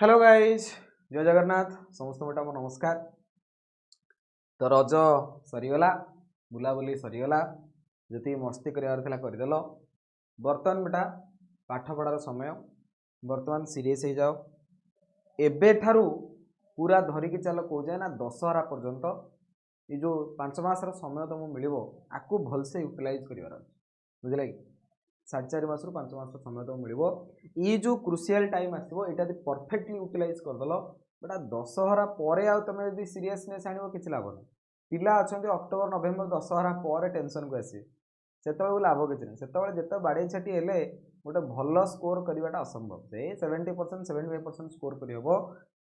Hello guys जय जगन्नाथ समस्त बेटा मो नमस्कार। तो रज सरीगला बुलाबुली सरीगला जी मस्ती करार करदेल। बर्तमान बेटा पाठ पढ़ार समय बर्तमान सीरीयस हो जाओ। एबेठारू पूरा धरिकी चल कौ जाए ना दशहरा पर्यंत ये जो 5 मासर समय तुमको मिल आपको भलसे यूटिलाइज कर बुझे कि 4.5 मास 5 मास समय तुमको मिल ये जो क्रुशियल टाइम आसो यहाँ परफेक्टली यूटिलाइज करदेल बेटा दशहरा पर तुम यदि सीरीयसनेस आण कि लाभ ना पिला अच्छा अक्टोबर नवेम्बर दशहरा पर टेंशन को आसे से लाभ किसी ना से जिते बाड़े छाटी हेले गोटे भल स्कोर करवाटा असंभव से 70% 75% स्कोर करहब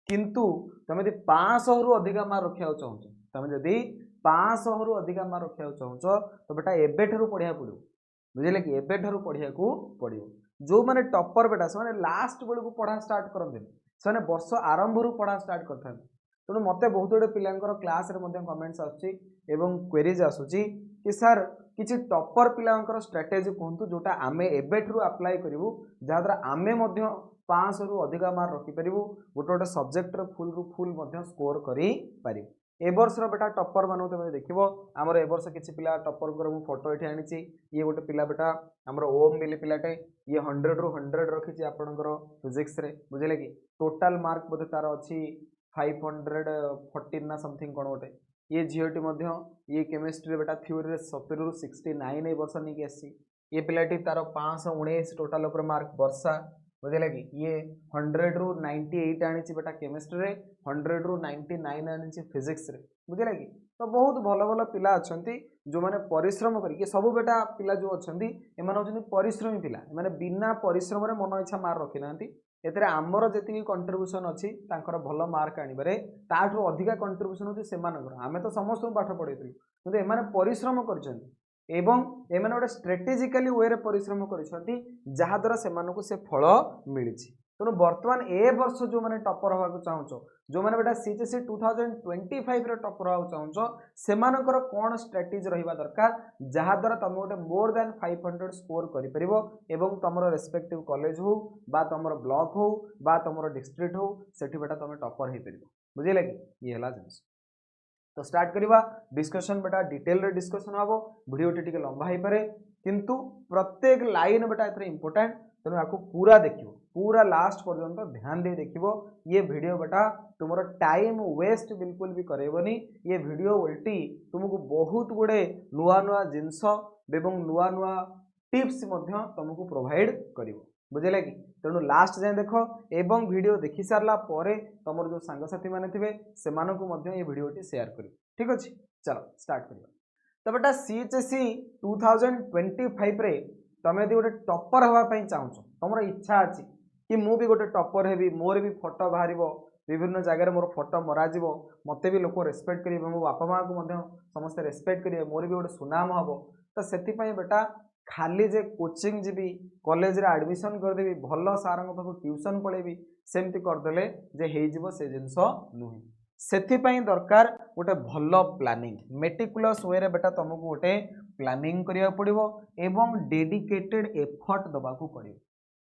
किंतु तुम यदि 500 रु अधिका मार्क रखा चाहो तुम जदि 500 रु अधिका मार्क रखा चाहो तो बेटा एबेठू पढ़ा पड़ो बुझे कि एबेठू पढ़ा पड़ो। जो मैंने टॉपर बेटा से लास्ट बेलू पढ़ा स्टार्ट करते से वर्ष आरंभ पढ़ा स्टार्ट करते तेणु मत बहुत गुड़े पिलांकर क्लास कमेंट्स क्वेरीज आसूची कि सर किसी टॉपर पिलांकर स्ट्रेटेजी कहतु जोटा आमे एबेठू अप्लाई करूँ जहाद्वारा आमे 500 रु अधिका मार्क रखिपर गोटे गोटे सब्जेक्ट फुल रु फुल स्कोर कर वर्ष बेटा टॉपर मान तुम देख आमर ए वर्ष किसी पिला टॉपर फोटो ये आनी ये गोटे पिला बेटा आमर ओम मिली पिलाटे ये 100 रु 100 रखी आपंकर फिजिक्स बुझे कि टोटाल मार्क बोधे तार अच्छी 514 ना समथिंग कौन गोटे ये झीटी ये केमिस्ट्री बेटा थ्योरी 70 रु 69 ए वर्ष नहीं आसी ये पिलाटी तार 519 टोटाल मार्क वर्षा बुझे कि ये 100 रु 98 आनी बेटा केमिस्ट्री 100 रु 99 आनी फिजिक्स बुझे कि तो बहुत भल भल पिला अच्छा जो मैंने परिश्रम करके सब बेटा पिला जो अच्छा एम परिश्रमी पिला एम बिना परिश्रम मन इच्छा मार्क रखी ना एथिरे आमर जी कंट्रीब्यूशन अच्छी भल मार्क आनबारे ताठू अधिका कंट्रीब्यूशन होची सेमानकर आमे तो समस्त पाठ पढ़ाई कि एमाने परिश्रम कर एवं एमाने गोटे स्ट्रेटेजिकली वे रे परिश्रम करिसेंती जहाद्वारा सेमानकु से फल मिली। तेणु बर्तमान ए वर्ष जो मैंने टॉपर हवा चाहो जो मैंने बेटा सीएचएससी 2025 रे टॉपर हवा चाहो सेमानकर कौन स्ट्रेटेजी रहिबा दरकार जहाद्वारा तुम गोटे मोर देन 500 स्कोर करिपरिबो एवं तुमर रेस्पेक्टिव कॉलेज हो बा तुमर ब्लॉक हो बा तुमर डिस्ट्रिक्ट हो सेठी बेटा तुम टॉपर हो परिबो बुझिले कि ये हला जिंस। तो स्टार्ट करवा डिस्कशन बेटा डिटेल रे डिस्कशन हम वीडियोटी टिके लंबा हो पारे किंतु प्रत्येक लाइन बेटा एथरे इंपोर्टेंट तेणु आपको पूरा देखियो पूरा लास्ट पर्यंत ध्यान दे देखियो ये वीडियो बेटा तुम टाइम वेस्ट बिल्कुल भी करेबनी ये वीडियो उल्टी तुमको बहुत गुड़े नुआ नुआ जिनस एवं नुआ नुआ टिप्स तुमको प्रोवाइड करिवो बुझे कि तेणु लास्ट जाए देख एवं वीडियो देखी सारा पर तुम जो सांगसाथी मैंने थे से ये वीडियोटी शेयर कर ठीक अच्छे। चलो स्टार्ट करिया। तो बेटा सीएचएससी 2025 रे तुम यदि गोटे टॉपर हाँपाई चाहो तुम इच्छा अच्छी कि मु भी गोटे टॉपर हेबी मोर भी फोटो बाहर विभिन्न जगह मोर फोटो मरा मत भी लोक रेस्पेक्ट करेंगे मो बापा माँ को समस्त रेस्पेक्ट करेंगे मोर भी गोटे सुनाम हम तो से बेटा खाली जे कोचिंग जीवी कॉलेज रे एडमिशन करदेवी भल सार पाख ट्यूशन पढ़ेबी सेमती करदे जे हो से जिनस नुहे से दरकार गोटे भल प्लानिंग मेटिकुलस वे रे बेटा तुमको गोटे प्लानिंग करिया पड़िबो एवं डेडिकेटेड एफर्ट दबाकू पड़िबो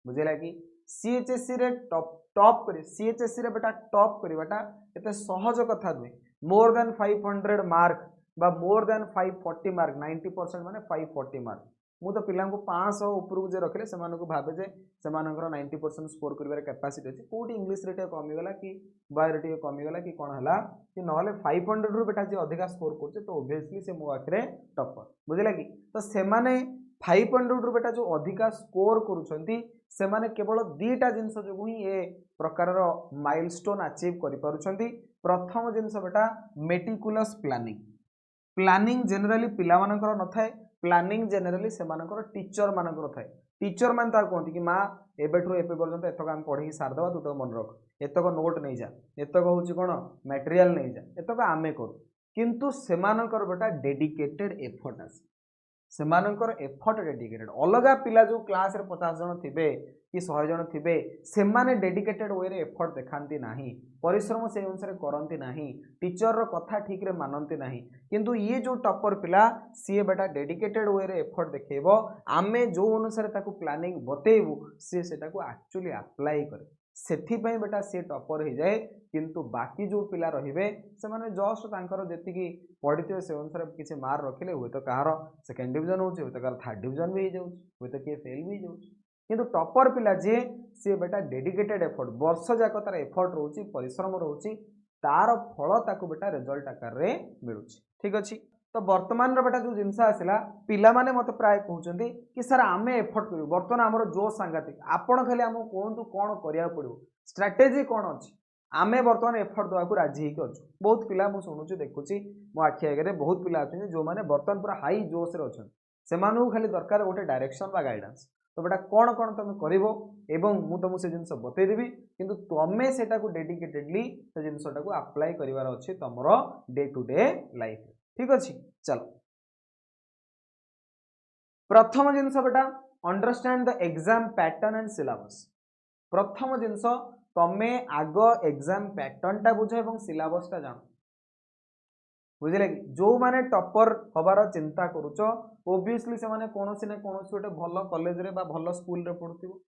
बुझेला कि सीएचएससी रे टॉप कर सीएचएससी रे बेटा टॉप करवाटा एते सहज कथा नुहे मोर देन 500 मार्क बा मोर देन 540 मार्क 90% माने 540 मार्क मु तो पिला 500 उपरକୁ जे रखले से भावे जे से 90% स्कोर कर कैपेसिटी अच्छी कौटी इंग्लीश रे कमीगला कि बायर टे कमीगला कि कौन है कि ना 500 रु बेटा जी अधिका स्कोर कर तो ओबियसली से मो आखिरे टॉपर बुझे कि तो से 500 रु बेटा जो अधिका स्कोर करुँच केवल दीटा जिनस जो ही ए प्रकार माइलस्टोन अचीव कर प्रथम जिनस बेटा मेटिकुलस प्लानिंग प्लानिंग जेनेराली पिला मानकर न थाए प्लानिंग जेनेराली से टीचर मानकर थाए टीचर मान तार कहते कि माँ एबेठू एबे पर्यंत एतक आम पढ़ी सारदे तू तो मन रख एतक नोट नहीं जा एतक हूँ कौन मटेरियल नहीं जा एतक आमे करूँ किंतु सेमानकर बेटा डेडिकेटेड एफर्ट आसे सेमानकर एफर्ट डेडिकेटेड अलग पिला जो क्लास रे 50 जन थिबे कि 100 जन थिबे सेमाने डेडिकेटेड वे रे एफर्ट देखांती नाही परिश्रम से अनुसार करंती नाही टीचर रो कथा ठीक रे मानंती नाही किंतु ये जो टॉपर पिला सी बेटा डेडिकेटेड वे रे एफर्ट देखेबो आमे जो अनुसार ताकू प्लानिंग बतेबू सी सेटा को एक्चुअली अप्लाई करे सेथिपाई बेटा सी टॉपर हो जाए किंतु बाकी जो पिला रहिबे से माने जस्ट तांकर जेतिकी पढ़िथिबे से अनुसार किसी मार्क रखिले हुए तो कहार सेकेंड डिवीजन होउची हुए तो कहार थर्ड डिवीजन भी हो जाउची हुए तो किए फेल भी हो जाउची किंतु टॉपर पिला जे सी बेटा डेडिकेटेड एफर्ट वर्ष जाक तार एफर्ट रोची परिश्रम रोची तार फल ताकू बेटा रिजल्ट आकार रे मिलुची ठीक अछि तो वर्तमान बेटा जो जिनस आसला पिला माने मते प्राय कहउचंदी कि सर आमे एफर्ट करू वर्तमान हमर जो सांगातिक आपण खाली हम कोहंतु कोन करिया पड़ो स्ट्रेटजी कोन अछि आमे वर्तमान एफर्ट देवाक राजी ही अछु बहुत पिला मु सुनुची देखुची मो आखि आगे बहुत पिला अछन जो माने वर्तमान पूरा हाई जोश रे अछन सेमानु खाली दरकार गोटे डायरेक्शन बा गाइडेंस तो बेटा कौन कौन तुम करिवो एवं मु तुमको से जिनस बतैदेवी किंतु तुमे सेटा को डेडिकेटेडली से जिनसटा को अप्लाई करिवार अछि तमरो डे टू डे लाइफ ठीक अछि चलो प्रथम जिनस बेटा understand the exam pattern and syllabus प्रथम जिनस तमे आग एग्जाम पैटर्न टा बुझ एवं सिलेबस टा जान बुझिले कि जो माने टॉपर हबार चिंता करूचो ओबियसली से माने कोनोसी ने कोनोसी गोटे भलो कॉलेज रे बा भलो स्कूल रे पढुथिबो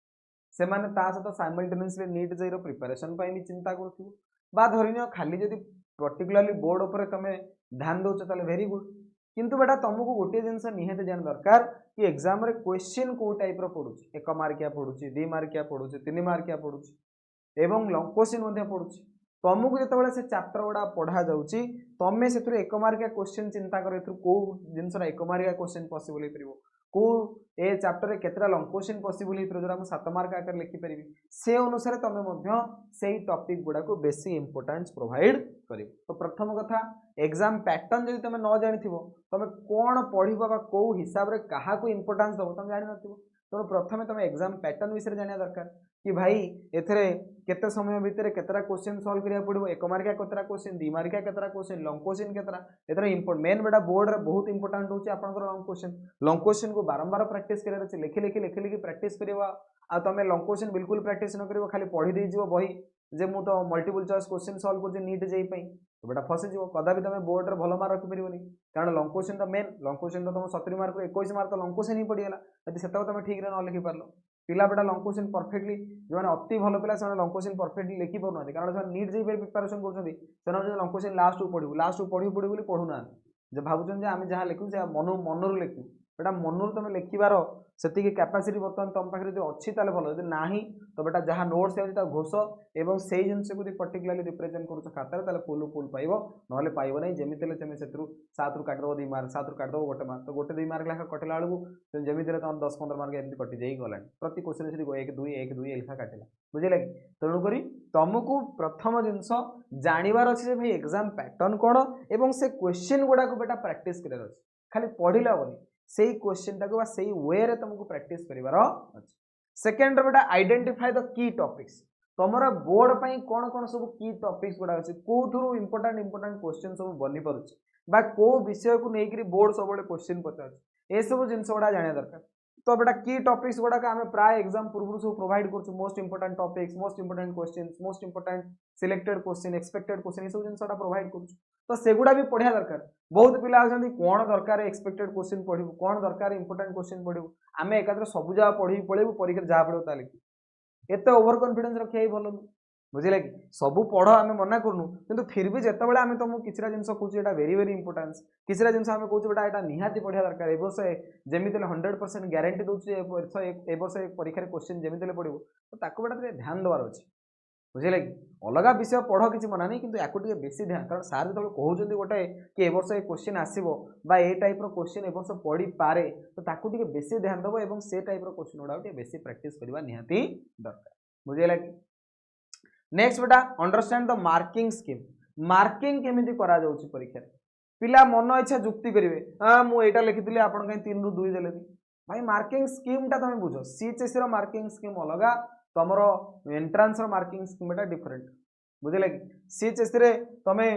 से माने ता सहित साइमल्टेनियसली नीट जेरो प्रिपरेशन पई भी चिंता करथिबो बा धरिनियो खाली जदी पर्टिकुलरली बोर्ड ऊपर तमे ध्यान दोच ताले वेरी गुड किंतु बेटा तुमको गोटे जिनस निहाते जान दरकार कि एग्जाम रे क्वेश्चन को टाइप रो पडुची 1 मार्किया पडुची 2 मार्किया पडुची 3 मार्किया पडुची एवं लॉन्ग क्वेश्चन मध्ये पडुची तुमको जिते से चैप्टर गुड़ा पढ़ा जाउची तमे से 1 मार्किया क्वेश्चन चिंता कर को जिनसरा 1 मार्किया क्वेश्चन पॉसिबल हो को ए चैप्टर रे केतरा लॉन्ग क्वेश्चन पॉसिबल हो जोरा हम 7 मार्क आकर लिखि परिबी से अनुसार तमे मध्य सेही टॉपिक गुड़ा को बेसी इंपोर्टेंस प्रोवाइड करिवो तो प्रथम कथा एग्जाम पैटर्न जदि तमे न जानिथिबो तमे कोन पढिबो बा को हिसाब रे कहा को इंपोर्टेंस दबो तमे जानि नथिबो तो प्रथमे तमे एग्जाम पैटर्न विषय जानिया दरकार कि भाई एथरे केते समय भितर केतरा क्वेश्चन सॉल्व करिया पड़िबो 1 मार्किया केतरा क्वेश्चन 2 मार्किया केतरा क्वेश्चन लॉन्ग क्वेश्चन केतरा एथरे इंपोर्टेंट मेन बेटा बोर्ड रे बहुत इंपोर्टेंट होची आपनकर लॉन्ग क्वेश्चन को बारंबार प्रैक्टिस करिया अछि लेखि लेखि प्रैक्टिस करिवा आ तमे लॉन्ग क्वेश्चन बिल्कुल प्रैक्टिस न करिवो खाली पढी दे जिवो बही जे मु तो मल्टीपल चॉइस क्वेश्चन सॉल्व कर नीट जेई पई तो बेटा फसी जिवो कदा भी तमे बोर्ड रे भलो मार्क रखि परिबोनी कारण लॉन्ग क्वेश्चन तो मेन लॉन्ग क्वेश्चन तो तुम 70 मार्क 21 मार्क तो लॉन्ग क्वेश्चन ही पड़ी गला यदि सेता तमे ठीक रे न लिखि पारलो पिला बेटा लॉन्ग क्वेश्चन परफेक्टली जो माने अति भलो पिला से लॉन्ग क्वेश्चन परफेक्टली लिखि परुना कारण से नीट जेई प्रिपरेशन करछथि से लॉन्ग क्वेश्चन लास्ट पढी बोली पढुना जे भाबुचन जे आमे जहा लिखु से मनरू लिखु बेटा मनरू तमे लिखिबार सेतिकी कैपेसिटी बर्तमान तुम पाखे जो अच्छी ताले भलो यदि नाही तो बेटा जहाँ नोट्स है घोष एवं से जिनस को पर्टिकुलरली रिप्रेजेंट करूछ खातार ताले फुल पाइबो नहले पाइबो नै जेमितेले तमे सेतरु 7 रु काटदो 2 मार्क 7 रु काटदो गोटे मार्क तो गोटे 2 मार्क लाखा कटिला बेलू जेमितेले तुम 10-15 मार्क एमती कटि जाई गलानी प्रति क्वेश्चन से 1-2 लिखा काटिला बुझिले कि तेणु करी तुमको प्रथम जिनस जानिबार अछि जे भाई एग्जाम पैटर्न कोन एवं से क्वेश्चन गुडा को बेटा प्रैक्टिस करियार अछि खाली पढिला बनी सेही क्वेश्चन टाको बा सेही वे रे तुमको प्रैक्टिस करिवार अछि सेकंड बेटा आइडेंटिफाई द की टॉपिक्स तमरा बोर्ड पई कोन कोन सब की टॉपिक्स गुडा अछि कोथुरु इंपोर्टेंट क्वेश्चन सब बनि परुछि बा को विषय को नेकरी बोर्ड सब बळे क्वेश्चन पचाछि ए सब जिंस गुडा जानिया दरकार तो बेटा की टॉपिक्स गुडा का हमें प्राय एग्जाम पूर्व सब प्रोवाइड करछु most important topics most important questions most important selected question expected question ए सब जिंसटा प्रोवाइड करछु तो सेगुडा भी पढ़िया दरकार बहुत पिला आछंती कोन दरकार एक्सपेक्टेड क्वेश्चन पढिबो कोन दरकार इंपोर्टेंट क्वेश्चन पढिबो आमे एकात्र सब जा पढि पळेबो परीक्षा जा पड़ो ता लिखि एते ओवर कॉन्फिडेंस रखिया भलो बुझिले कि सब पढ़ आमे मना करनु किंतु फिर भी जेतेबेले आमे तुमको किछरा जिंस कहूची एटा वेरी वेरी इंपोर्टेंस किछरा जिंस आमे कहूची बेटा एटा निहाती पढ़िया दरकार ए वर्ष जेमितेले 100% गारंटी दोची ए वर्ष परीक्षा क्वेश्चन जेमितेले पढिबो तो ताको बेटा ध्यान देवार अछि बुझिले कि अलग विषय पढ़ किसी मना नहीं किंतु याकु टिके बेसी ध्यान कारण सार जो कहउचंदी गोटे कि ए वर्ष ए क्वेश्चन आसीबो बा ए टाइप रो क्वेश्चन ए वर्ष पढ़ी पारे तो ताकु टिके बेसी ध्यान देबो एवं से टाइप रो क्वेश्चन उडा टिके बेसी प्रैक्टिस करबा निहाती दरकार बुझिले कि नेक्स्ट बेटा understand the marking scheme marking केमिति करा जाउची परीक्षा पिला मन इच्छा जुक्ति करिवे हां मु एटा लिखितली आपण कहीं 3 रु 2 देले भाई मार्किंग स्कीम टा तमे बुझो सीएचएस रो मार्किंग स्कीम अलगा तमरो एंट्रांस रो मार्किंग स्कीम टा डिफरेंट बुझिले कि सीएचएस रे तमे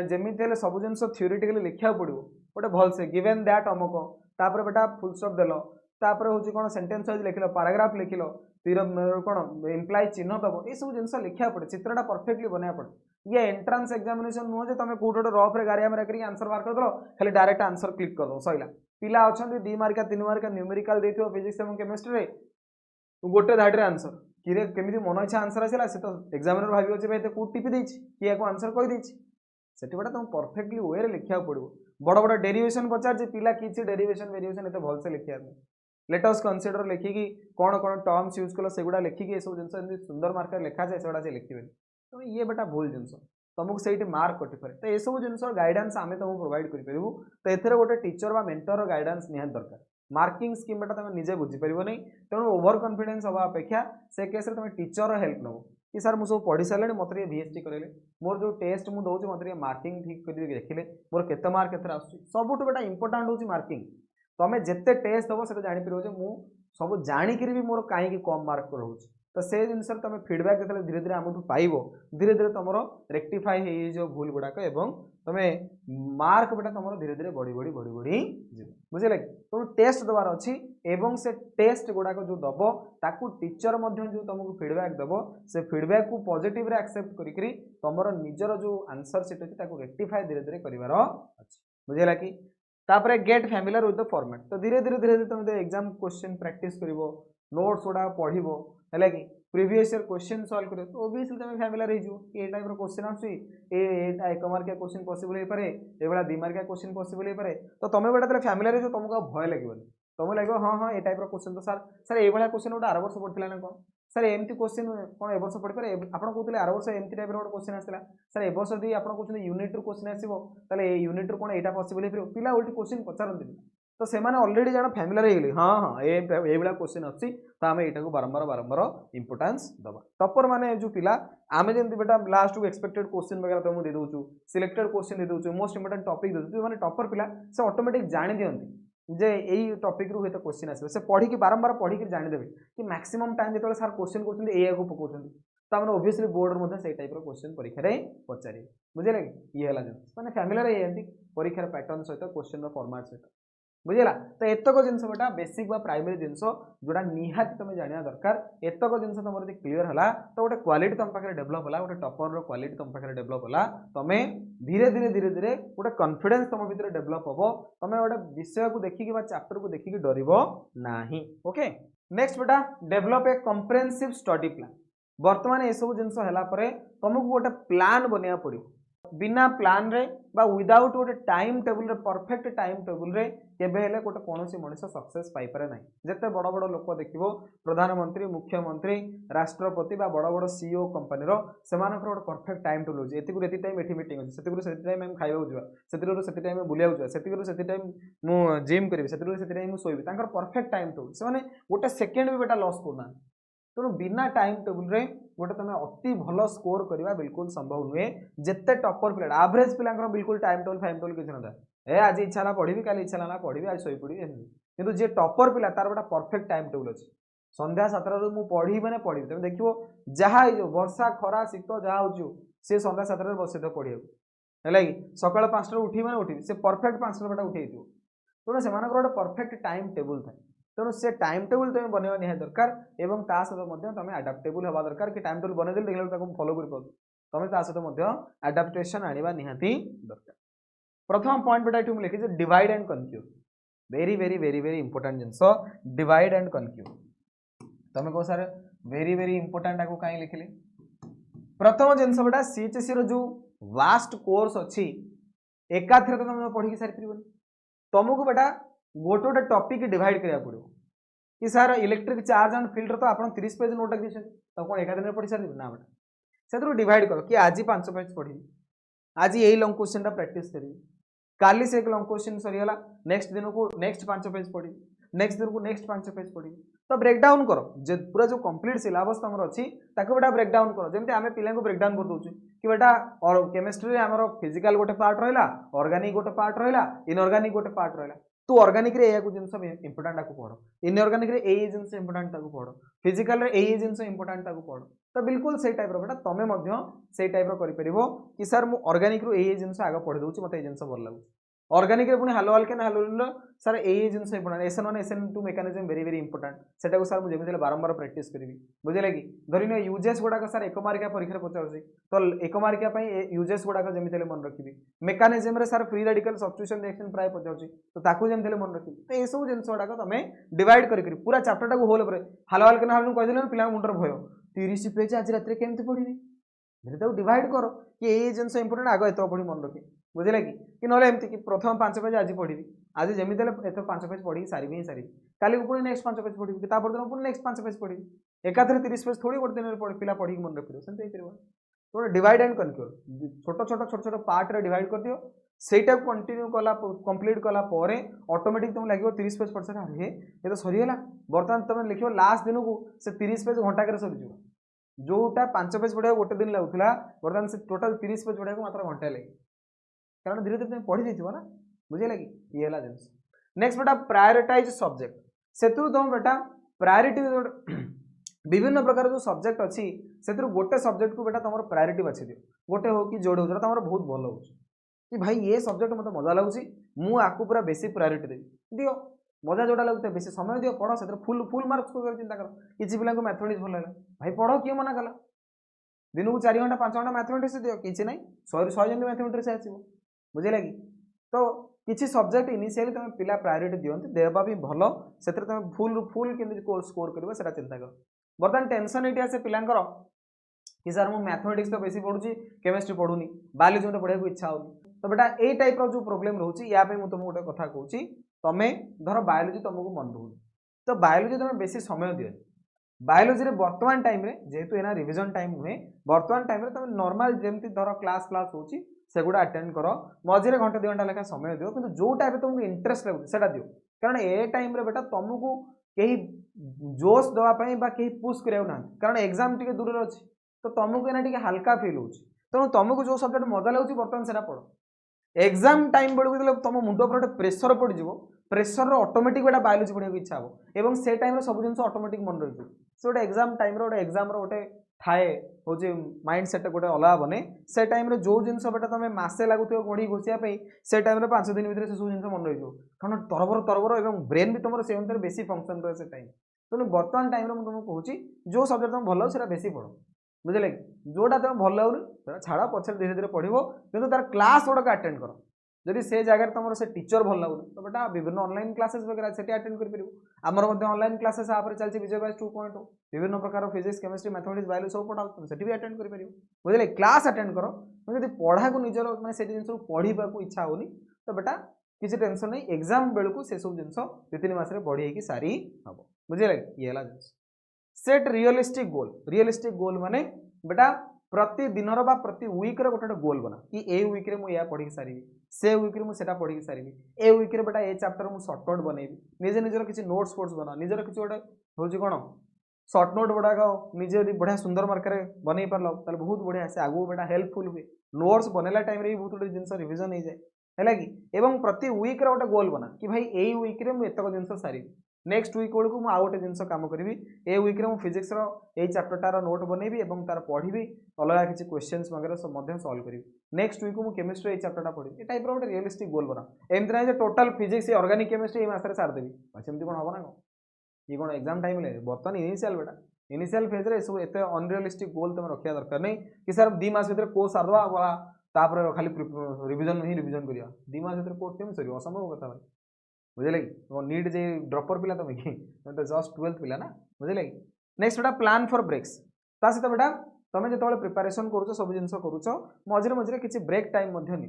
जेमिति हेले सब जिंस थ्योरेटिकली लिखिया पड़िबो गोटे भल से गिवन दैट अमको तापर बेटा फुल स्टॉप देलो तापर होची कोन सेंटेंस वाइज लिखिलो पैराग्राफ लिखिलो तीर कोन इंप्लाई चिन्ह दबो ए सब जिंस लिखिया पड़े चित्रटा परफेक्टली बनाया पड़े ये एंट्रांस एग्जामिनेशन नुह जे तमे कोड रफ रे गारिया में करी आंसर मार्क कर दलो खाली डायरेक्ट आंसर क्लिक कर दो सइला पिला अछंती 2 मार्क 3 मार्क न्यूमेरिकल देथियो फिजिक्स एवं केमिस्ट्री रे गोटे धाडी रे आंसर कि केमी मन इच्छा आंसर आसला से तो एग्जामिनर भाव को टीपी देछि कि या आंसर कही देछि सेठी बड़ा तुम परफेक्टली वे लिखा पड़ो बड़ बड़ डेरिवेशन पचार पिला किसी डेरिवेशन वेरिएशन एत भलसे लिखा लेट अस कंसीडर लिखिकी कौन कौन टर्म्स यूज कल सेगुड़ा लिखिकी ये सब जिन सुंदर मार्कर लिखा जाए सेगुड़ा से लिखे तो ये बेटा भूल जिन तुमको से मार्क कटि पारे तो ये सब जिन गाइडेंस आम तुमको प्रोवाइड करूँ तो ये गोटे टीचर बा मेंटर गाइडेंस निहाती दरकार मार्किंग स्कीम बेटा तुम निजे बुझीपर नहीं तेणु ओवर कॉन्फिडेंस हवा अपेक्षा से केस तुम टीचर हेल्प नब कि सर मुझे पढ़ी सारे मतलब VST करेंगे मोर जो टेस्ट मुझे दूसरी मतलब मार्किंग ठीक कर देखिले मोर केते मार्क केते आसुची सबुठ बेटा इंपोर्टाट हूँ मार्किंग तुम जिते टेस्ट दब से जापर मुझे सब जाणिक भी मोर कहीं कम मार्क रोचे तो से जिन तुम फीडबैक जो धीरे धीरे आम पाइब धीरे धीरे तुम रेक्टिफाई हो भूल गुड़ाक एवं तुम्हें मार्क बेटा तुम धीरे धीरे बढ़ी बढ़ी बढ़ी बढ़ी बुझे तुम टेस्ट दबार अच्छी एवं से टेस्ट गुड़ाक जो दब ताकू टीचर जो तुमको फीडबैक दब से फीडबैक को पॉजिटिव एक्सेप्ट करी तुम निजर जो आंसर सीट अच्छी रेक्टिफाई धीरे धीरे करार अच्छी बुझेगा कि तापर get familiar with the format तो धीरे धीरे धीरे धीरे तुम एग्जाम क्वेश्चन प्रैक्टिस कर नोट्स गुड़ा पढ़ है कि प्रीवियस ईयर क्वेश्चन सॉल्व कर तो ओबियसली तुम फैमिलियर हो ये टाइप क्वेश्चन आसुई एक मार्किया क्वेश्चन पॉसिबल हो पारे ये दि मार्किया क्वेश्चन पॉसिबल हो पारे तो तुम बेटा फैमिलियर हो तुमको भय लगे तुमको लगे हाँ हाँ ये टाइप क्वेश्चन तो सर सर ये क्वेश्चन गोटे आर वर्ष पढ़ा ना कौन सर एमती क्वेश्चन कौन ए वर्ष पढ़ पारे आप कहते आर वर्ष एमती टाइप गोटे क्वेश्चन आसला सर ए वर्ष दी आप कहते यूनिट रू क्वेश्चन आसो यूनिट रू कौन यहाँ पॉसिबल हो पारे पिला उल्टी क्वेश्चन पचारती तो से ऑलरेडी जान फैमिलियर हो हाँ हाँ ये क्वेश्चन अच्छी तो आम यहाँ को बारंबार बारंबार इंपोर्टेंस दबा टॉपर माने जो पिला आम जमी बेटा लास्ट को एक्सपेक्टेड क्वेश्चन वगैरह तुमको दे दूँ सिलेक्टेड क्वेश्चन दे दूँ मोस्ट इंपोर्टेंट टॉपिक दे दूँ मैंने टॉपर पिला से ऑटोमेटिक जानी दिखती जे यही टॉपिक रू तो क्वेश्चन आसो से पढ़ी बारंबार पढ़ी जानीदेवे कि मैक्सिमम टाइम जो सार क्वेश्चन कर या पकाउं तो मैंने ओबियसली बोर्ड से टाइप क्वेश्चन परीक्षा पचारे बुझे ये है मैंने फैमिलियर परीक्षार पैटर्न सहित क्वेश्चन फॉर्मेट सहित बुझेगा तो एतक जिनस बेटा बेसिक बा प्राइमरी जिनस जोड़ा निहाती तुम जाना दरकार एतक जिनस तुम क्लीयर है तो गोटे क्वालिटी तुम पाखे डेभलप है गोटे टॉपर क्वालिटी तुम पाखे डेभलप है तुम धीरे धीरे धीरे धीरे गोटे कॉन्फिडेंस तुम भीतर डेभलप हम तुम गोटे विषय को देखिकी चैप्टर को देखिकी डरब नहीं ओके नेक्स्ट बेटा डेभलप ए कम्प्रेहेंसिव स्टडी प्लान बर्तमान ये सब जिनस है तुमको गोटे प्लान बनवा पड़ो बिना प्लान रे बा विदाउट गोटे टाइम टेबुल रे परफेक्ट टाइम टेबुल रे केबे हेले गोटे कोनोसी मनुष्य सक्सेस पाई पारे नाही जते बड़ बड़ लोक देखिबो प्रधानमंत्री मुख्यमंत्री राष्ट्रपति बा बड़ बड़ सीईओ कंपनी रो सेमानकर गोटे परफेक्ट टाइम टेबुल होची एतिकुर एति टाइम एठी मीटिंग होची सेतिकुर सेति टाइम हम खाइबा उजवा सेतिकुर सेति टाइम बुलिया उजवा सेतिकुर सेति टाइम मु जिम करबी सेतिकुर सेति टाइम मु सोइबी तांकर परफेक्ट टाइम टेबुल से माने गोटे सेकेंड भी बेटा लॉस करना तेणु बिना टाइम टेबुल रे गोटे तुम अति भल स्कोर करवा बिल्कुल संभव नुहे जिते टॉपर पिला एवरेज पिला बिल्कुल टाइम टेबुल फाइम टेबुल किसी ना ए आज इच्छा ना पढ़ी कल इच्छा ना पढ़ी आज शोई पड़ी किंतु जे टॉपर पिला तार गोटे परफेक्ट टाइम टेबुल अच्छी संध्या 7 मु पढ़ी मैंने पढ़ी तुम देखो जहाँ वर्षा खरा शीत जहाँ हो सी संध्या 7 बसई तो पढ़ा है कि सका 5 उठी मैंने उठी से परफेक्ट 5 बेटा उठे तेणु से गोटे परफेक्ट टाइम टेबुल था तेणु से टाइम टेबुल तुम बनवा निहा दरकार एवं ता सहित तुम आडाप्टेबल हवा दरकार कि टाइम टेबुल बनई देल देखा फॉलो कर तुम ता सहित आडाप्टेशन आने निहाती दरकार प्रथम पॉइंट बेटा ये लिखी डिवाइड एंड कन्क्यूज very very very very important जिनस डिवाइड एंड कन्क्यूज तुम कहो सर वेरी वेरी इंपोर्टेंट आपको कहीं लिखिले प्रथम जिनस बेटा सीएचएससी रो जो वास्ट कोर्स अच्छी एकाथर तो तुम पढ़ी सारी पार तुमको बेटा गोटे गोटे टॉपिक डिवाइड करा पड़ो कि sir electric charge and field तो आप 30 पेज नोट रखी तो कौन एक दिन पढ़ी सारी ना बेटा से डिवाइड कर कि आज 5 पेज पढ़ी आज यही लॉन्ग क्वेश्चन प्रैक्टिस करी काली से एक लॉन्ग क्वेश्चन सरीगला नेक्स्ट दिन को नेक्स्ट 5 पेज पढ़ी नेक्स्ट दिन को नेक्स्ट 5 पेज पढ़ी तो ब्रेकडाउन करो जो पूरा जो कंप्लीट सिलेबस तुम अच्छी बेटा ब्रेकडाउन करो जमी आम पिला ब्रेकडाउन कर दूसरी कि बेटा और केमिस्ट्री आमर फिजिकल गोटे पार्ट रहा ऑर्गेनिक गोटे पार्ट रहा इनऑर्गेनिक गोटे पार्ट रहा तू ऑर्गेनिक रे या जिनस इंपोर्टेंट आपको पढ़ इनऑर्गेनिक रे यही जिनस इंपोर्टेंट आपको पढ़ फिजिकल रे यही जिनस इंपोर्टेंट आपको पढ़ तो बिल्कुल से टाइप बेटा तुम से टाइप कर कि सर मु ऑर्गेनिक रू यही जिनस आगे पढ़ी दूसरी मत जिनस भल लगे ऑर्गेनिक पुणी हालो आल्केन हालोलिन सर यही जिनस important SN1 SN2 mechanism very very important सेटा को सर मुझे जमी बारंबार प्रैक्टिस करी बुझे कि धरी यूजेस गुड़ाक सर 1 मार्किया परीक्षा पचार तो 1 मार्किया यूजेस गुड़ाक जमी मन रखी mechanism sir free radical substitution reaction प्राय पचार तो ताकू जमी मन रखी तो यह सब जिन गुड़ाक तुम डिवाइड कर पूरा चैप्टर टाक होल हालो आल्केन हालोलिन कहीदेल पिला मुंडर भय 30 पेज आज रात केमती पढ़ी धीरे डिवाइड कर कि ये जिन इंपोर्टेंट आग एत पढ़ी मन रखी बुझे कि ना एमती कि प्रथम 5 पेज आज पढ़ी आज जमी एत 5 पेज पढ़ी सारी ही सारी काली पुणी नेक्स्ट 5 पेज पढ़ी दिन पुणी नेक्स्ट 5 पेज पढ़ी एकाथरे 30 पेज थोड़ी गोटे दिन पिला पढ़ी मन रखिए सेमती तो डिवाइड एंड कनक्यूर छोट छोट छोट छोट पार्ट रे डिवाइड कर दियो सेटा कंटिन्यू कला कंप्लीट कला परे ऑटोमेटिक तुम लगे 30 पेज पढ़ सका अरे ये तो सरीगला बर्तमान तुम लिखो लास्ट दिन को से 30 पेज घंटाक सरीज जोटा 5 पेज पढ़ा गोटे दिन लगुला बर्तमान से टोटाल 30 पेज पढ़ा मात्र घंटा लगे कारण धीरे धीरे तुम पढ़ी जाइए ना बुझे लगी ये है जिन नेक्स्ट बेटा प्रायोरिटाइज सब्जेक्ट से तुम बेटा प्रायोरिटी विभिन्न प्रकार जो सब्जेक्ट अच्छी से गोटे सब्जेक्ट को बेटा तुम प्रायोरिटी बाछी दियो गोटे हो कि जोड़े हो तुम बहुत भल हो कि भाई ये सब्जेक्ट मतलब मजा लगुच मुझे पूरा बेसी प्रायोरिटी देवी दियो मजा जोटा लगुता बेसी समय दियो पढ़ से फुल फुल मार्क्स को चिंता कर किसी पिला मैथमेटिक्स भल लगा भाई पढ़ किए मना कला दिन को 4 घंटा 5 घंटा मैथमेटिक्स दियो कि ना 100 जन मैथमेटिक्स आसो बुझे लगी तो किसी सब्जेक्ट इनिशियली तुम पिला प्रायोरिटी दिखते देवा भी भल से तुम फुल फुल के स्कोर कर चिंता कर बर्तमान टेंशन ये आसे पिलांकर कि सर मुझे मैथमेटिक्स तो बेसी पढ़ुची केमिस्ट्री पढ़ुनी बायोलॉजी मत पढ़ाई इच्छा होनी तो बेटा ये टाइप जो प्रोब्लेम रोचे या मुझे तुमको गोटे कथा कहूँ तुम्हें धर बायोलॉजी तुमको मन रोनी तो बायोलॉजी तुम बेसी समय दियो बायोलॉजी रे वर्तमान टाइम रे जेहेतु एना रिविजन टाइम नुहे वर्तमान टाइम रे तुम नॉर्मल जेमती धर क्लास होची सेगुड़ा अटेंड कर मझे घंटे 2 घंटा लेखा समय दियो कि जो टाइप तुमको इंटरेस्ट लगुचे दियो कारण ए टाइम रे बेटा तुमको कहीं जोश देवाई कहीं पुश करा ना कारण एग्जाम टी दूर अच्छी तो तुमको एना टी हल्का फिल हो तेणु तुमको जो सब्जेक्ट मजा लगुच बर्तमान से पढ़ एग्जाम टाइम बेलू तुम मुंड पर प्रेसर पड़ प्रेसर ऑटोमेटिक बेटा बायोलॉजी पढ़ा इच्छा हे और से टाइम सब जिन ऑटोमेटिक मन रही से गोटे एग्जाम टाइम गोटे एग्जाम रोटे थाए हूँ माइंड सेट गोटे अलग बने से टाइम जो जिनस बेटा तुम मसे लगुथ गोड़ी घोषापी से टाइम 5 दिन भितर से सब जिन मन रही कारण तरबर तरबर और ब्रेन भी तुम से अनुसार बेसी फंक्शन रहे से टाइम तेणु बर्तमान टाइम मुझे तुमको कहूँ जो सब्जेक्ट तुम भल से बेसी पढ़ बुझे जोटा तुम भल लगुनि छाड़ पछे धीरे धीरे पढ़ कि तार क्लास गुड़ाक अटेंड कर जदि से जगह तुम से टीचर भल लगुनि तो बेटा विभिन्न ऑनलाइन क्लासेस वगैरह से अटेंड कर आमर ऑनलाइन क्लासेस आप चलती विजय बैच 2.0 विभिन्न प्रकार फिजिक्स केमिस्ट्री मैथमेटिक्स बायोलॉजी सब पढ़ाऊँ से भी अटेंड कर बुझे क्लास अटेंड कर जब पढ़ा को निजर मैं से जिन पढ़ा इच्छा होनी तो बेटा किसी टेंशन नहीं एग्जाम बेलू से सब जिन 2-3 मास बढ़ी सारी हम बुझे ये है जिन सेट रियलिस्टिक गोल माने बेटा प्रति दिन प्रति वीक रे गोटे गोल बना कि ए वीक रे मुझे पढ़ी सारी से वीक रे मुझे पढ़ी सारी ए वीक रे बेटा ए चैप्टर मुझे सर्टनोट बनैबी निजे निजर किसी नोट्स फोट्स बना निजर किसी गोटे हूँ कौन सर्ट नोट गुड़ाक निजे बढ़िया सुंदर मार्के बन पार बहुत बढ़िया से आगू बेटा हेल्पफुल हुए नोट्स बनला टाइम रे बहुत गुटे जिन रिविजन हो जाए है कि एवं प्रति वीक रे गोटे गोल बना कि भाई ए वीक रे मुझे एतक जिन सारी नेक्स्ट वीक बेलू मुझे आउ गोटे जिन काम करी ए वीक रे फिजिक्स रे चैप्टरटार नोट बनैबी और तार पढ़ी अलग किसी क्वेश्चंस वगैरह सॉल्व करी नेक्स्ट वीक मुझे केमिस्ट्री चैप्टरटा पढ़ी ये टाइप गोटे रियलिस्टिक गोल बना एमती ना टोटाल फिजिक्स ऑर्गेनिक केमिस्ट्री मसरे सारदेवी सेमती कौन हम ना कौन ये कौन एग्जाम टाइम ले बर्तमान इनिशियल बेटा इनिशियल फेज रे सब एत अनरियलिस्टिक गोल तुम रखा दरकार नहीं कि सर 2 मास भर कोर्स सारदे तापर खाली रिविजन ही रिविजन करिया 2 मास भर कोर्स केम सर असंभव कथा भाई बुझे लगे नीट जे ड्रॉपर पिला तुम कि तो जस्ट 12th पिला ना बुझे लगे नेक्स्ट बेटा प्लान फॉर ब्रेक्स ता सहित बेटा तुम जो प्रिपरेशन करुच सब जिन करुच मझे मझे किसी ब्रेक टाइम नि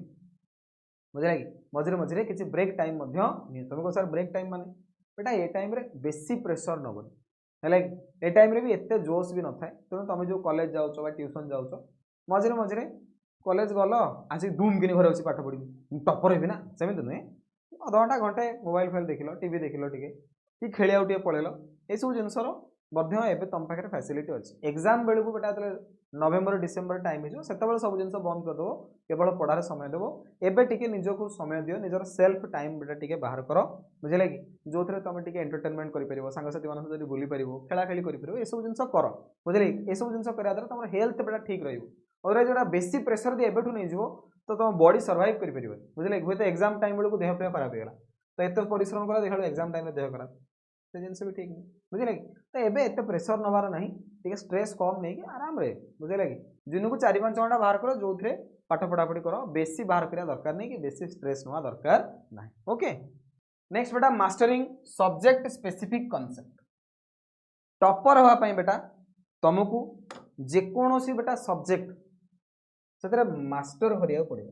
बुझे लगे मझे मझे किसी ब्रेक टाइम तुम कह सर ब्रेक टाइम माने बेटा ये टाइम रे बेसी प्रेसर नबनी है ये टाइम रे भी एत जोश भी न था तेणु तुम जो कॉलेज जाऊँ ट्यूशन जाऊँ मझे मझे कॉलेज गल आसिक धूम किनी घर बस पाठ पढ़ी टपर हेबी ना सेमती नुहे अध घंटा घंटे मोबाइल फाइल देख टीवी देख टे खेलिया टे पलैल ये सब जिनसर तुम पाखे फैसिलिटी अच्छी एग्जाम बेलू बेटा नवेम्बर डिसेम्बर टाइम हो सब जिन बंद करदेव केवल पढ़ार समय देव एबे टिके निजको समय दियो निजर सेल्फ टाइम बेटा टिके बाहर कर बुझे कि जो थे तुम टे एंटरटेनमेंट कर सांगसाथी मान सहित बुली पार खेला खेली कर ये सब जिन कर बुझे ये सब जिन करा द्वारा तुम हेल्थ बेटा ठीक रहा जो बेसी प्रेसर दिए एबेठू नहीं तो तुम बॉडी सर्वाइव कर बुझे हुए तो एग्जाम टाइम बेलू देह पे खराब होगा तो एत परिश्रम कला देखा एग्जाम टाइम देह खराब से जिन भी ठीक नहीं बुझे तो एबे एत प्रेसर नबार ना टे स्ट्रेस कम नहीं आराम रे बुझे दिन को 4-5 घंटा बाहर कर जो थे पाठ पढ़ापढ़ी कर बेसी बाहर करा दरकार नहीं कि बेसी स्ट्रेस ना दरकार ना ओके नेक्स्ट बेटा mastering subject specific concept topper होगा बेटा तुमको जेकोसी बेटा सब्जेक्ट से मास्टर करिया पड़ो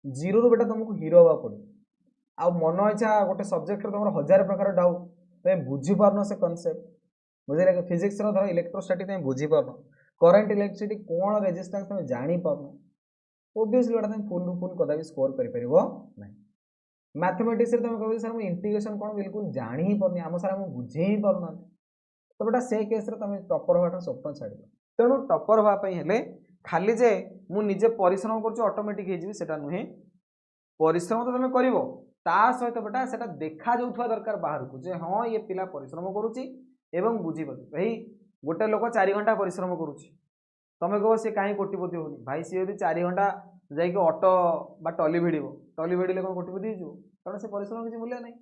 जीरो रू बेटा तुमको हीरो हवा पड़ो आ मन इच्छा गोटे सब्जेक्ट तुम 1000 प्रकार डाउट तुम बुझी पारन से कनसेप्ट बुझे कि फिजिक्स धर इलेक्ट्रोस्टैटिक तुम बुझी पारन करंट इलेक्ट्रिसिटी कौन रेजिस्टेंस तुम जानी पारन ओबियसली गोटा तुम फुल रु फुल कदा भी स्कोर कर परिबो नहीं मैथमेटिक्स रे तुम कहबो सर हम इंटीग्रेशन कौन बिल्कुल जानी ही पारनी आम सर हम बुझे ही पारना तो बेटा से केस रे तुम टॉपर होटा स्वप्न छाड़ दो तेणु टॉपर होवा पई हेले खाली जे मु निजे परिश्रम करछु ऑटोमेटिक हे जिवि सेटा नुहे परिश्रम तो तुम करिवो ता सहित बेटा सेटा देखा जाउथवा दरकार बाहर को जे हां ये पिला परिश्रम करूची एवं बुझी पारुची भाई गोटे लोक 4 घंटा परिश्रम करूची तमे कहो से काहे कोटिपति होनी भाई से यदि 4 घंटा जाइके ऑटो बा टॉली भिड़िले कौन कोटिपति हो कारण से परिश्रम किसी मूल्य नहीं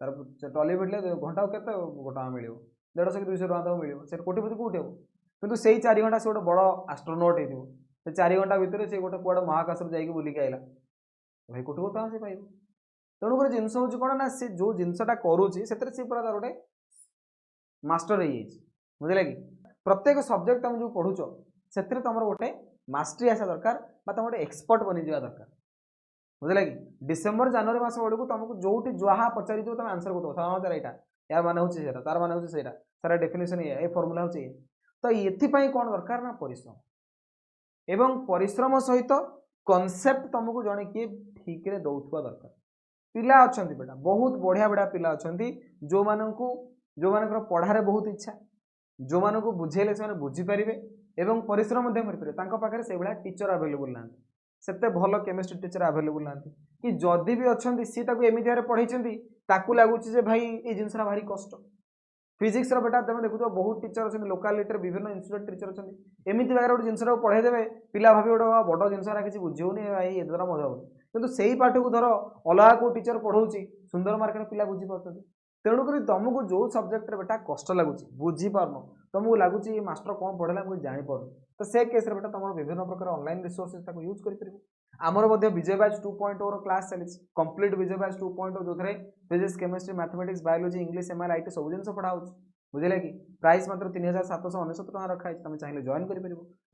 तार टॉली भिड़ले घंटा केते गोटा मिल 150 कि 200 टका मिल से कोटिपति कौटे हो किंतु से 4 घंटा से गोटे बड़ एस्ट्रोनॉट हो 4 घंटा भितर से गोटे कुआड़े महाकाश जाइए बुलिक आइला भाई कोटी टका से पाइब तेणुकर जिनस हूँ कौन ना सी जो जिनसा करुच्ची से पूरा तार गोटे मास्टर हो बुझे कि प्रत्येक सब्जेक्ट तुम जो पढ़ुच से तुम गोटे मास्टरी आसा दरकार तुम गोटे एक्सपर्ट बनी जा दरकार बुझे कि डिसेम्बर जनवरी मास बेलू तुमको जो जहाँ पचार तुम आंसर कर यहाँ यार मान होता तार मान होता सारा डेफिनेशन ये फर्मुला हो तो ये कौन दरकार ना परिश्रम एवं परिश्रम सहित कॉन्सेप्ट तुमको जड़े किए ठीक रे दौथुआ दरकार पिला अच्छा बेटा बहुत बढ़िया बढ़िया पिला अच्छा जो मानू जो मान पढ़ारे बहुत इच्छा जो मानू बुझेले से बुझीपारे एवं परिश्रम पाखे से भाया टीचर आवेलेबल ना सेते भल केमिस्ट्री टीचर आवेलेबल ना कि जदि भी अच्छा सी एमती भाव पढ़े लगुच भाई ये जिनसा भारी कष्ट फिजिक्स बेटा तुम देखु बहुत टीचर अच्छे लोकालिटी विभिन्न इंस्टीट्यूट टीचर अच्छे एमती भाई गोटे जिनसा पढ़ेदेवे पिला भावी गोटे बड़ जिनसा किसी बुझेनि भाई ये द्वारा मजा हो किंतु से ही पाठ को धर अलग को टीचर पढ़ाऊँगी सुंदर मार्क पिला बुझीपार तेणुक तुमको जो सब्जेक्ट बेटा कष्ट लगुच बुझीपार तुमको लगुच मास्टर कौन पढ़ेला मुझे जापर तो से केस बेटा तुम विभिन्न प्रकार ऑनलाइन रिसोर्सेस यूज कर आमर विजय बैच 2.0 क्लास चली कंप्लीट विजय बैच 2.0 जो physics chemistry mathematics biology English MR IT सब जिन पढ़ाऊँ बुझे कि प्राइस मात्र 3799 टका रखा है तुम चाहिए जॉइन कर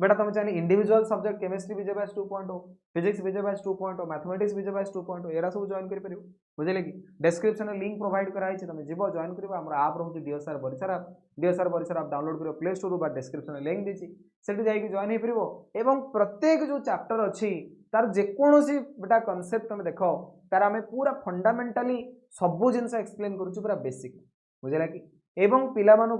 बेटा तुम चाहिए इंडिविजुअल सब्जेक्ट केमिस्ट्री विजय बैच 2.0 फिजिक्स विजय बैच 2.0 मैथमेटिक्स विजय बैच 2.0 एरा सब जॉइन कर बुझे कि डिस्क्रिप्शन में लिंक प्रोवाइड कराई तुम जीव जॉइन कर आप रोज डीएसआर बरिसार आप डाउनलोड कर प्ले स्टोर बा डिस्क्रिप्शन में लिंक देती से जाइए जॉइन हो पार प्रत्येक जो चैप्टर अच्छी तार जेकोसी बेटा कनसेप्ट तुम देख तार आम पूरा फंडामेंटाली सबू जिनस एक्सप्लेन करूँ बेसिक बुझे कि एवं पिला मानू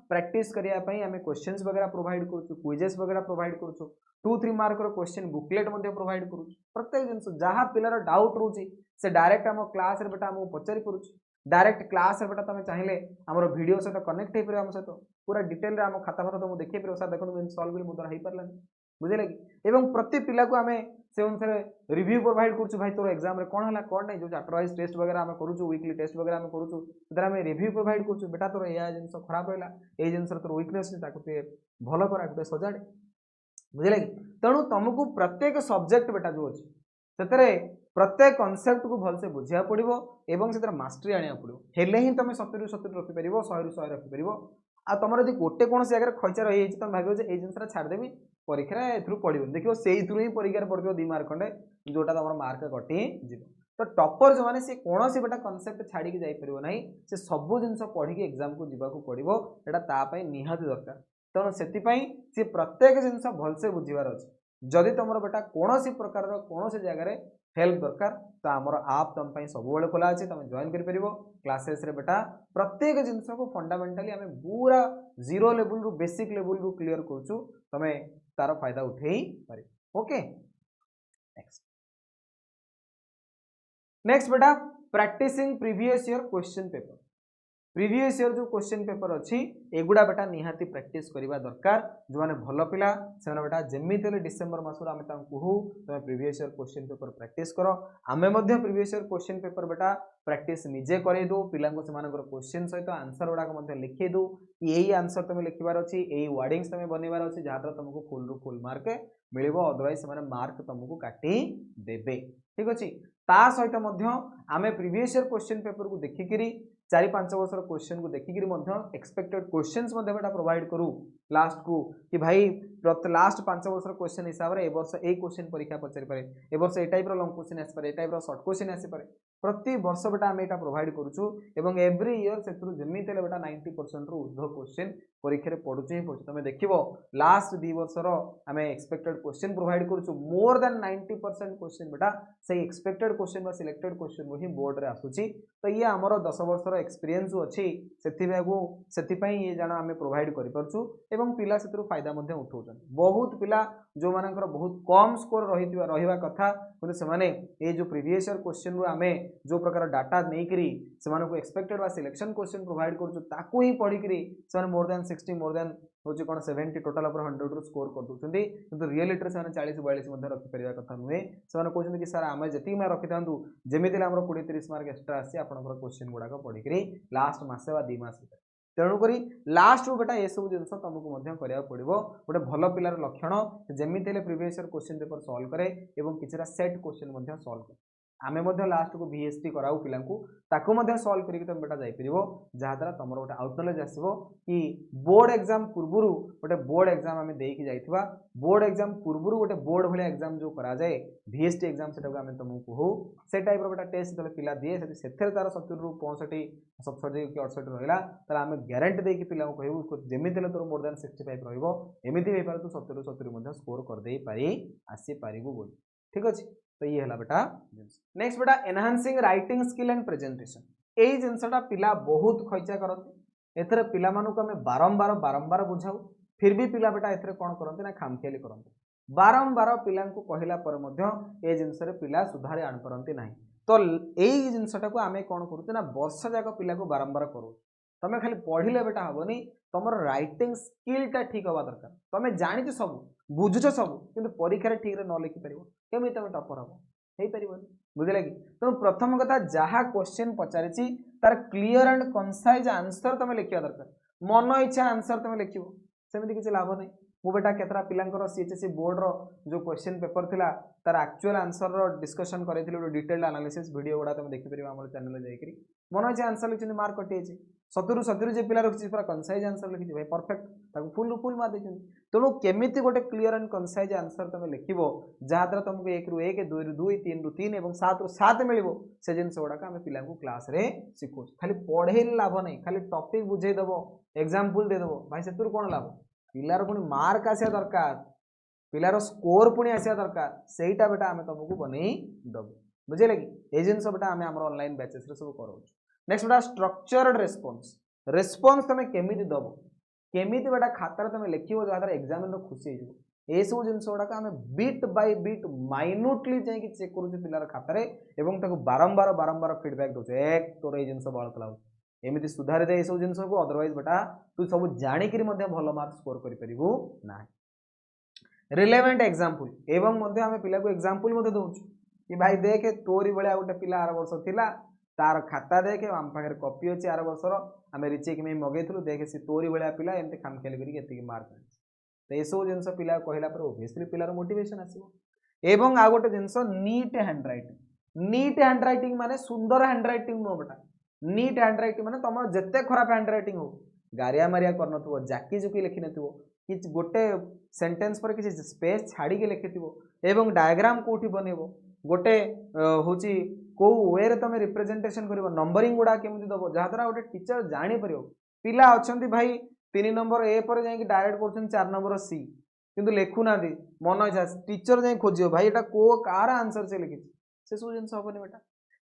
प्रैक्टिस करने आम क्वेश्चंस वगैरह प्रोवाइड करूँ क्विजेस वगैरह प्रोवाइड करूँ 2-3 मार्क क्वेश्चन बुकलेट प्रोवाइड करूँ प्रत्येक जिनस जहाँ पिलार डाउट रोचे से डायरेक्ट आम क्लास बेटा आमको पचारि पार्छ डायरेक्ट क्लास बेटा तुम चाहिए आम वीडियो सहित कनेक्ट हो पार आम सहित पूरा डिटेल आम खाता खाता तुमको देखिए पार सर देखो सल्व भी मुद्रा हो पारानी बुझे कि एवं प्रति पिला को आम से अनुसार रिव्यू प्रोवाइड करूँ भाई तोर एग्जाम रे कौन है कौन नहीं जो चैप्टर वाइज टेस्ट वगैरह आम करूँ वीकली टेस्ट वगैरह आम करूँ आम रिव्यू प्रोवाइड करूँ बेटा तोर यह जिन खराब रहा ये जिन तोर वीकनेस भल कर सजाड़े बुझे कि तेणु तुमको प्रत्येक सब्जेक्ट बेटा जो अच्छे से प्रत्येक कनसेप्ट को भलसे बुझा पड़ो एवं से मास्टरी आने पड़ो हेले ही तुम 70 रखिपर 100 रखिपर आ तुम यदि गोटे कौन जगह खैचा रही तुम भाव ये जिनसा छाड़देवी परीक्षा पढ़ देखो से ही परीक्षा पड़ो 2 मार्क खंडे जोटा तुम मार्क कटि तो टॉपर जो मैंने कौन सी बेटा कनसेप्ट छाड़ी जापर ना से सब जिन पढ़ी एग्जाम को जीवा पड़ो यहाँ निहाती दरकार तेणु से प्रत्येक जिनस भलसे बुझार अच्छे जदि तुम बेटा कौन सी प्रकार कौन सी जगह हेल्प दरकार तो आमर आप तुम सब खोला अच्छे तुम जॉइन कर क्लासेस रे बेटा प्रत्येक जिनस को फंडामेंटाली आम पूरा जीरो लेवल रु बेसिक लेवल रु क्लियर करूँ तुम तार फायदा उठे पार ओके नेक्स्ट बेटा practicing previous year question paper previous year जो क्वेश्चन पेपर अच्छी एगुड़ा बेटा निहाती प्रैक्टिस करवा दरकार जो मैंने भल पिला से बेटा जमीते डिसेम्बर मस आम कहूँ तुम previous year question paper practice कर आम प्रीवियस ईयर क्वेश्चन पेपर बेटा प्रैक्टिस निजे कर दो पिला क्वेश्चन सहित आंसर गुड़ाक लिखे दो यही आंसर तुम लिखार अच्छी यही वर्डिंग्स तुम बनवार अच्छी जहाँ तुमको फुल रु फुल मार्क मिल अदरवाइज से मार्क तुमको काटी देबे ठीक अच्छे ता सहित आम प्रीवियस ईयर क्वेश्चन पेपर को देखिकी 4-5 वर्ष क्वेश्चन को देखिक एक्सपेक्टेड क्वेश्चंस बेटा प्रोवाइड करू लास्ट को कि भाई लास्ट 5 वर्ष क्वेश्चन हिसाब से ए वर्ष ए क्वेश्चन परीक्षा पचारि पारे ए वर्ष ए टाइप लॉन्ग क्वेश्चन आसी पारे ए टाइप शॉर्ट क्वेश्चन आसी पारे प्रति वर्ष बेटा आम यहाँ प्रोवाइड करूँ एवं एव्री इयर से जमी बेटा 90% रु ऊर्ध्व क्वेश्चन परीक्षा पड़ुचे ही पड़े तुम देख लास्ट 2 वर्षर आम एक्सपेक्टेड क्वेश्चन प्रोवाइड करूँ मोर देन 90% क्वेश्चन बेटा से एक्सपेक्टेड क्वेश्चन सिलेक्टेड क्वेश्चन ही बोर्ड रे आसूची तो ये आमर 10 वर्षर एक्सपीरियंस अच्छी से ये जान आम प्रोवाइड करूँ पिला से फायदा उठाऊ बहुत पिला जो मानकर बहुत कम स्कोर रही कथा कि से जो प्रीवियस ईयर क्वेश्चन रु आम जो प्रकार डाटा नहीं से एक्सपेक्टेड बा सिलेक्शन क्वेश्चन प्रोवाइड करूँ ही पढ़ी से मोर देन 60 मोर देन हूँ कौन 70 टोटाल 100 रु स्कोर कर दूसरी किंतु रियलिटी से 40-42 रखिपर कथा नुहे से कहते कि सर आम जी रखी था जमी 20-30 मार्क एक्सट्रा आसी आप क्वेश्चन गुड़ाक पढ़ी लास्ट मसे 2 मास तेणुक लास्ट रू बेटा ये सब जिन तुमको कराया पड़ो गोटे भल पिलार लक्षण जमी previous year question paper solve करे और किसी सेट क्वेश्चन सॉल्व करे आम लास्ट को VST कराऊ पिला सॉल्व करके तुम बेटा जापर जहाद्वारा तुम गोटे आउट नॉलेज आसो कि बोर्ड एग्जाम पूर्व गोटे बोर्ड एग्जाम आम देकी जाइथिबा बोर्ड एग्जाम पूर्व गोटे बोर्ड भाया एग्जाम जो करा जाए VST एग्जाम से तुमको कहू से टाइप बेटा टेस्ट जो पिला दिए से तार 70 रु 65 67 कि 68 रहा आम ग्यारंटी देकी पिला कहू जमी तोर मोर देन 65 रमिति हो पारे तू 70 रु 70 स्कोर करदे पारी आसीपारू बोली ठीक अच्छे तो ये है बेटा नेक्स्ट बेटा enhancing writing skill and presentation यही जिनसा पिला बहुत खैचा करते एथर पिला मानक आम बारंबार बारंबार बुझाऊ फिर भी पिला बेटा एथर कौन करते ना खामखियाली करते बारंबार पिला कहला ये जिनस पिला सुधारी आनी पारती ना तो यही जिनसा को आम कौन करुचे ना वर्ष जाक पिला को बारंबार करूँ तुम खाली पढ़ले बेटा हेनी तुम राइटिंग स्किलटा ठीक हवा दरकार तुम जानी सब बुझुच सब कि परीक्षा ठीक न लिखिपर केमी तुम टपर हम हो पार बुझे कि तेणु प्रथम कथा जहाँ क्वेश्चन पचारि तार क्लीयर एंड कंसाइज आंसर तुम लिखा दरकार मन इच्छा आंसर तुम लिख सेमती किसी लाभ नहीं मु बेटा केतरा पिलांकर CHSE बोर्ड रो जो क्वेश्चन पेपर थिला तार एक्चुअल आंसर रो डिस्कशन करेथिलु डिटेल्ड एनालिसिस वीडियो गुडा तुम देखि परिबा हमर चैनल रे जाईकरी मन इच्छा आंसर लिखिन मार्क कटिए 70 जे पिला रखि पूरा कंसाइज आंसर लिखि भाई परफेक्ट ताको फुल मार देछन तेणु केमिति गोटे क्लियर एंड कंसाइज आंसर तुम लिखिबो जहा द्वारा तुमको 1 रु 1 2 रु 2 3 रु 3 एवं 7 रु 7 मिलिबो से जिनस गुडा आम पिला क्लास रे शिखो खाली पढ़े लाभ नहीं खाली टॉपिक बुझे देबो एग्जांपल दे देबो भाई से कोन लाभ पिलार पुणी मार्क आसा दरकार पिलार स्कोर पुणी आसा दरकार सेटा बेटा आम तुमको बनै दबु बुझे कि ये जिन बेटा आम ऑनलाइन बैचेस रे सब करूँ नेक्स्ट बेटा स्ट्रक्चर्ड रेस्पॉन्स तुम केमी दब केमी बेटा खातार तुम लिख जहाँ एग्जामिन खुशी हो ये सब जिन गुड़ाक आम बिट बाय बिट माइन्यूटली जाकि चेक करुचे पिलार खातार और बारंबार बारंबार फीडबैक दूचे एक तोर ये जिन बलत लाग एमती सुधारी दे सब जिन को अदरवाइज बेटा तू सब जाणिक भल मार्क स्कोर कर रिलेवेंट एग्जांपल एवं आम पिला को एग्जांपल दौचु कि भाई देख तोरी भाया गोटे पिला आर वर्ष थिला तार खाता देख आम पाखे कॉपी अच्छी आर वर्षर आम रिचेक में मगेलु देख सी तोरी भाया पिला एमती खामखियाली करके मार्क तो ये सब जिन पिला कहला ओबियसली पिलार मोटिवेशन आसो एवं आ गोटे जिन नीट हैंड राइटिंग माने सुंदर हैंड राइटिंग नुह बेटा नीट हैंड राइटिंग माने तुम जिते खराब हैंड राइटिंग हो गारिया मारिया कर जाकी जुकी लिखि कि गोटे सेंटेंस पर किसी स्पेस छाड़ी लिखि एवं डायग्राम कोठी बनइबो गोटे हूँ कौ वे तुम रिप्रेजेंटेशन कर नंबरिंग गुड़ा केमी दब जहाद्वारा गोटे टीचर जापर पिला अच्छा भाई 3 नंबर ए पर जाकि डायरेक्ट कर 4 नंबर सी किंतु लिखुना मन इच्छा टीचर जाए खोज भाई यहाँ को कार आंसर से लिखी से सब जिन हेनी बेटा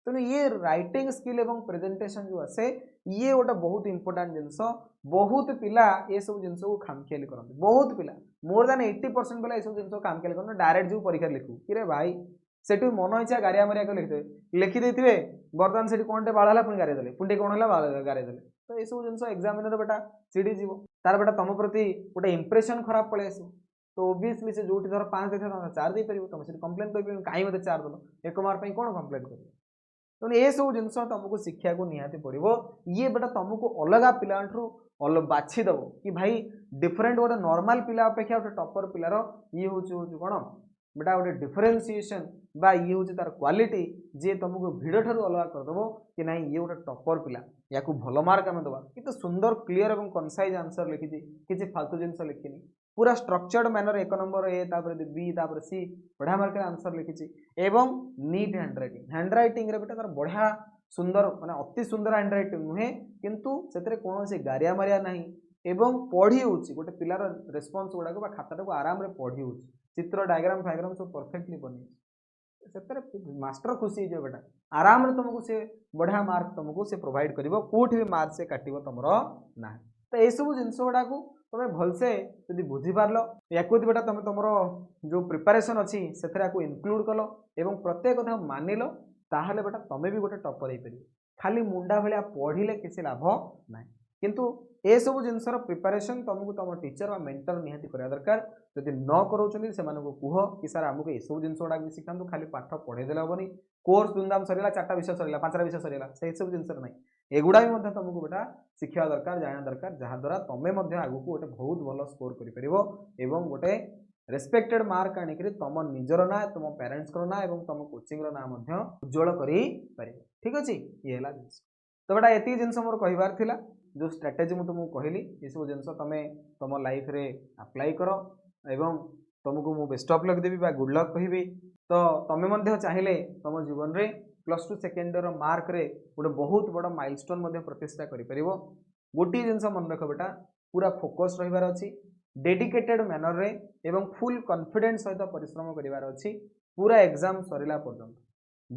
तेणु ये राइटिंग स्किल एवं प्रेजेंटेशन जो आसे ये गोटे बहुत इंपोर्टाट जिनस बहुत पिला ये सब जिन को खामखियाली करते बहुत पिला मोर देन 80% पिला ये सब जिन खामखियाली कर डायरेक्ट जो परीक्षा लिखू कि भाई सेठी मन इच्छा गारिया मारिया लिखिदे लिखिदे बर्तमान से कौन बाड़ा पुणी गारे देले पुणी कौन है गारे देले तो ये सब जिन एग्जामिनर बेटा चिड़ी जीव तार बेटा तुम प्रति गोटे इंप्रेशन खराब पड़े आस तो ओबियसली से जो धर 5 देखे तुम 4 दे पार तुम से कम्प्लेन कर कहीं मत 4 देल 1 मार्क कौन कम्प्लेन कर तेणु ये सब जिन तुमको शिक्षा को निहाती पड़ो ये बेटा तुमको अलग पिला बाछी दब कि भाई डिफरेंट गोटे नॉर्मल पिला अपेक्षा गोटे टॉपर पिलार ये हूँ कौन बेटा गोटे डिफरेन्सीएसन बा ये हूँ तार क्वालिटी जी तुमको भिड़ ठार अलग करदेव कि ना ये गोटे टॉपर पिला या भल मार्क आम दबा कि सुंदर क्लीयर और कनसाइज आंसर लिखी किसी फालतू जिन लिखिनी पूरा structured manner 1 number A B C बढ़िया मार्क आंसर लिखी एवं नीट हैंड रईटिंग बेटा तार बढ़िया सुंदर माने अति सुंदर हैंड रईटिंग नुहे किंतु से कौन गारिया मारिया ना एवं पढ़ी होची गोटे पिलार रेस्पॉन्स गुड़ाक खाता को आराम रे पढ़ी होची चित्र डायग्राम फायग्राम सब परफेक्टली बनी से मास्टर खुशी हो बेटा आराम रे तुमको से बढ़िया मार्क तुमको से प्रोवाइड करिवो कोठी भी मार्क से काटिवो तुमरो ना तो ए सब जिंस गुड़ा को तुम भलसे यदि बुझी पारलो या बेटा तुम तुम जो प्रिपरेशन अच्छी से इनक्लूड कल एवं प्रत्येक कथा मानिल ताहले बेटा तुम्हें भी गोटे टपर हो पार खाली मुंडा भाया पढ़ले किसी लाभ ना किंतु ए सब जिनसर प्रिपरेशन तुमको तुम टीचर व मेंटर निहाती करा दरकार जदि न कराउछन्ती से मानको कुह कि सर आमको ए सब जिनस गुड़ा भी शिखांतु खाली पाठ पढ़ेदेले हेबनी कोर्स धूमधाम सरीला 4टा विषय सरीला 5टा विषय सरीला से सब जिनस नहीं एगुड़ा भी मध्य तुमको बेटा शिखा दरकार जाना दरकार जहाँ द्वारा तुम्हें आगू गोटे बहुत भल स्कोर कर गोटे रेस्पेक्टेड मार्क आनिक तुम निजर ना तुम पेरेंट्स ना और तुम कोचिंग ना उज्जवल कर ठीक अच्छे ये जिनस तो बेटा ये जिनस मोर कहबार थिला जो स्ट्राटेजी मुझे तुमको कहली ये सब जिन तुम तुम लाइफ रे अप्लाई कर एवं तुमको मु best of luck Devi good luck कहि तो तुम्हें चाहिए तुम जीवन रे +2 सेकेंड इयर मार्क रे गोटे बहुत बड़ माइलस्टोन प्रतिष्ठा कर गोटे जिनस मन रख बेटा पूरा फोकस रहिबार अछि डेडिकेटेड मैनर रे एवं फुल कॉन्फिडेंस सहित परिश्रम करिवार अछि पूरा एग्जाम सरिला पर्यंत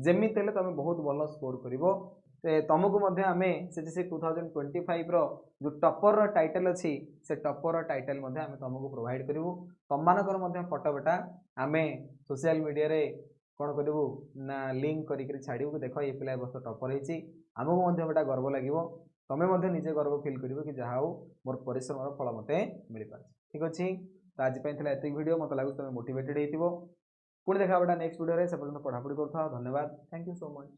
जेमिति हेले तुम बहुत भल स्कोर करिवो तुमको आम से 2025 रो जो टपर टाइटल अच्छी से टपर टाइटल आम तुमको प्रोवाइड करूँ तुम मानकर फोटो बेटा आम सोशल मीडिया रे कौन करूँ ना लिंक करके छाड़ू देख ये पिला वर्ष टपर होती आमको बेटा गर्व लगे तुम्हें निजे गर्व फिल कर कि जहाँ हो मोर परिश्रम फल मत मिल पार ठीक अच्छे तो आज ये वीडियो मत लगे तुम मोटिवेटेड हो पुणी देखा बेटा नेक्स्ट वीडियो से पर्यटन पढ़ापढ़ी कर धन्यवाद थैंक यू सो मच।